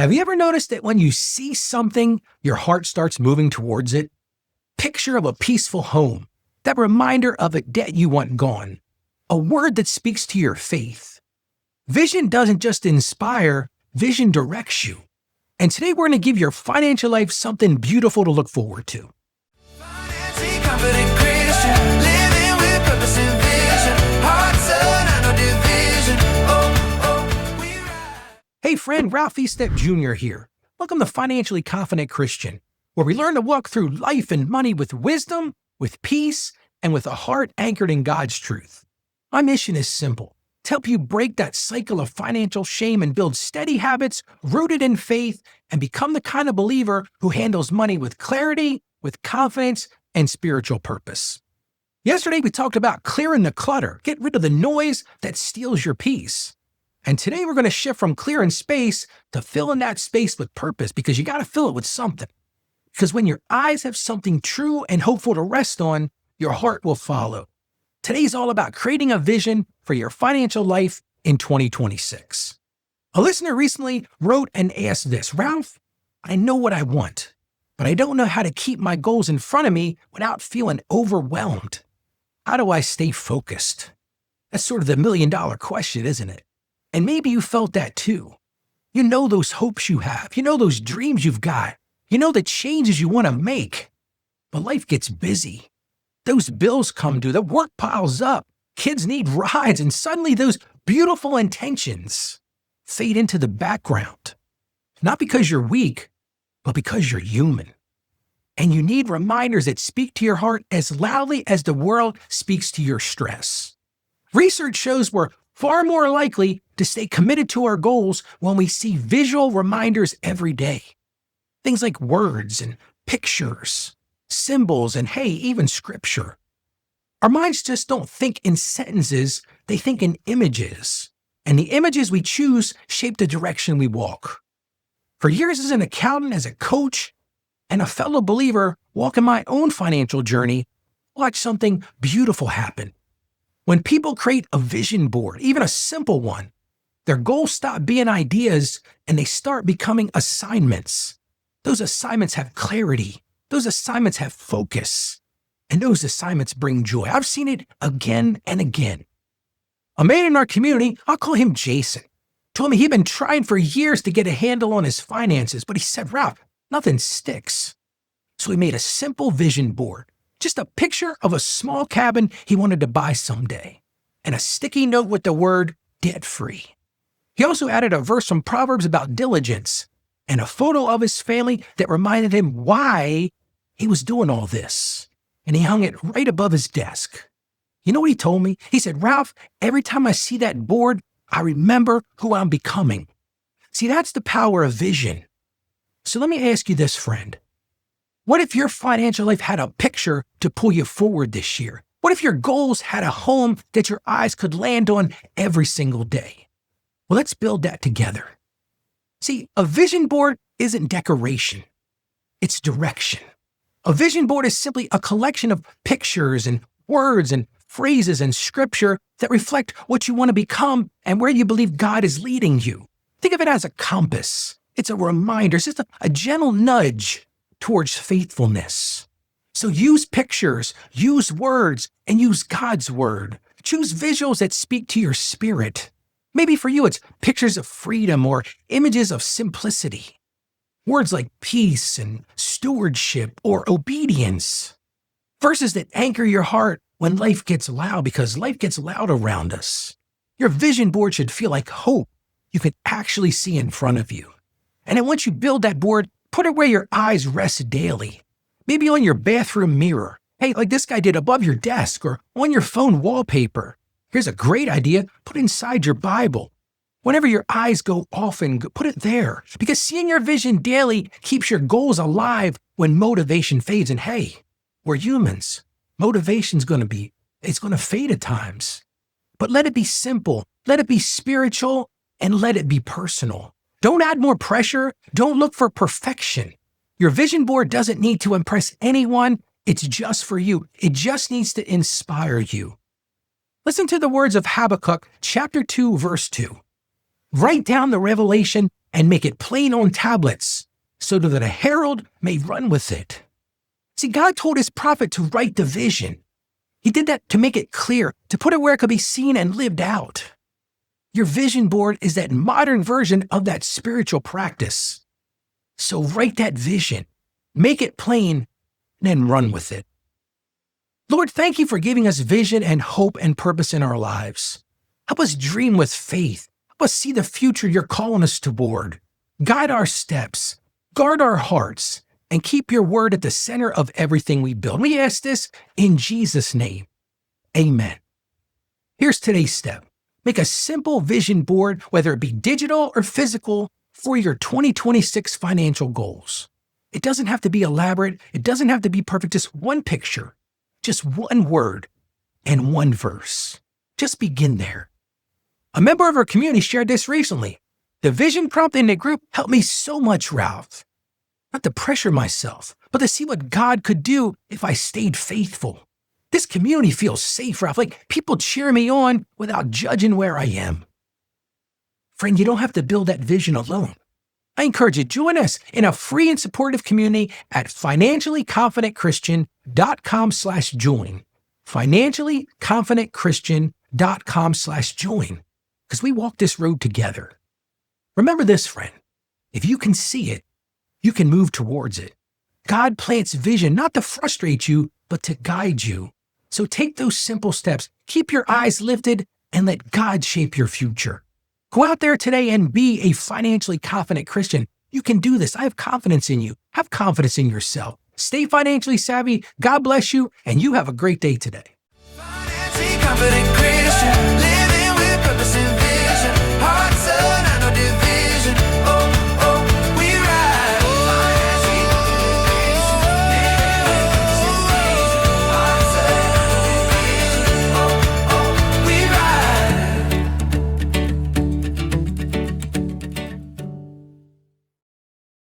Have you ever noticed that when you see something, your heart starts moving towards it? Picture of a peaceful home, that reminder of a debt you want gone, a word that speaks to your faith. Vision doesn't just inspire, vision directs you. And today we're going to give your financial life something beautiful to look forward to. Financially confident Christian, living with purpose and vision, heart, soul, and no division. We ride. Hey friend, Ralph Estep Jr. here. Welcome to Financially Confident Christian, where we learn to walk through life and money with wisdom, with peace, and with a heart anchored in God's truth. My mission is simple: to help you break that cycle of financial shame and build steady habits rooted in faith and become the kind of believer who handles money with clarity, with confidence, and spiritual purpose. Yesterday, we talked about clearing the clutter, get rid of the noise that steals your peace. And today, we're going to shift from clearing space to filling that space with purpose, because you got to fill it with something. Because when your eyes have something true and hopeful to rest on, your heart will follow. Today's all about creating a vision for your financial life in 2026. A listener recently wrote and asked this: Ralph, I know what I want, but I don't know how to keep my goals in front of me without feeling overwhelmed. How do I stay focused? That's sort of the million-dollar question, isn't it? And maybe you felt that too. You know those hopes you have. You know those dreams you've got. You know the changes you want to make. But life gets busy. Those bills come due. The work piles up. Kids need rides. And suddenly those beautiful intentions fade into the background. Not because you're weak, but because you're human. And you need reminders that speak to your heart as loudly as the world speaks to your stress. Research shows we're far more likely to stay committed to our goals when we see visual reminders every day. Things like words and pictures, symbols, and hey, even scripture. Our minds just don't think in sentences, they think in images. And the images we choose shape the direction we walk. For years as an accountant, as a coach, and a fellow believer walking my own financial journey, watch something beautiful happen. When people create a vision board, even a simple one, their goals stop being ideas and they start becoming assignments. Those assignments have clarity. Those assignments have focus. And those assignments bring joy. I've seen it again and again. A man in our community, I'll call him Jason, told me he'd been trying for years to get a handle on his finances, but he said, Ralph, nothing sticks. So he made a simple vision board, just a picture of a small cabin he wanted to buy someday, and a sticky note with the word debt-free. He also added a verse from Proverbs about diligence and a photo of his family that reminded him why he was doing all this. And he hung it right above his desk. You know what he told me? He said, Ralph, every time I see that board, I remember who I'm becoming. See, that's the power of vision. So let me ask you this, friend. What if your financial life had a picture to pull you forward this year? What if your goals had a home that your eyes could land on every single day? Well, let's build that together. See, a vision board isn't decoration. It's direction. A vision board is simply a collection of pictures and words and phrases and scripture that reflect what you want to become and where you believe God is leading you. Think of it as a compass. It's a reminder. It's just a gentle nudge towards faithfulness. So use pictures, use words, and use God's word. Choose visuals that speak to your spirit. Maybe for you, it's pictures of freedom or images of simplicity. Words like peace and stewardship or obedience. Verses that anchor your heart when life gets loud, because life gets loud around us. Your vision board should feel like hope you can actually see in front of you. And then once you build that board, put it where your eyes rest daily. Maybe on your bathroom mirror. Hey, like this guy did, above your desk or on your phone wallpaper. Here's a great idea. Put it inside your Bible. Whenever your eyes go off, and put it there. Because seeing your vision daily keeps your goals alive when motivation fades. And hey, we're humans. Motivation's going to fade at times. But let it be simple. Let it be spiritual, and let it be personal. Don't add more pressure. Don't look for perfection. Your vision board doesn't need to impress anyone. It's just for you. It just needs to inspire you. Listen to the words of Habakkuk, chapter 2, verse 2. Write down the revelation and make it plain on tablets, so that a herald may run with it. See, God told his prophet to write the vision. He did that to make it clear, to put it where it could be seen and lived out. Your vision board is that modern version of that spiritual practice. So write that vision, make it plain, and then run with it. Lord, thank you for giving us vision and hope and purpose in our lives. Help us dream with faith. Help us see the future you're calling us toward. Guide our steps, guard our hearts, and keep your word at the center of everything we build. We ask this in Jesus' name. Amen. Here's today's step. Make a simple vision board, whether it be digital or physical, for your 2026 financial goals. It doesn't have to be elaborate. It doesn't have to be perfect. Just one picture, just one word, and one verse. Just begin there. A member of our community shared this recently. The vision prompt in the group helped me so much, Ralph. Not to pressure myself, but to see what God could do if I stayed faithful. This community feels safe, Ralph, like people cheer me on without judging where I am. Friend, you don't have to build that vision alone. I encourage you, join us in a free and supportive community at financiallyconfidentchristian.com/join. financiallyconfidentchristian.com/join. Because we walk this road together. Remember this, friend. If you can see it, you can move towards it. God plants vision not to frustrate you, but to guide you. So take those simple steps. Keep your eyes lifted and let God shape your future. Go out there today and be a financially confident Christian. You can do this. I have confidence in you. Have confidence in yourself. Stay financially savvy. God bless you, and you have a great day today. Financially confident Christian.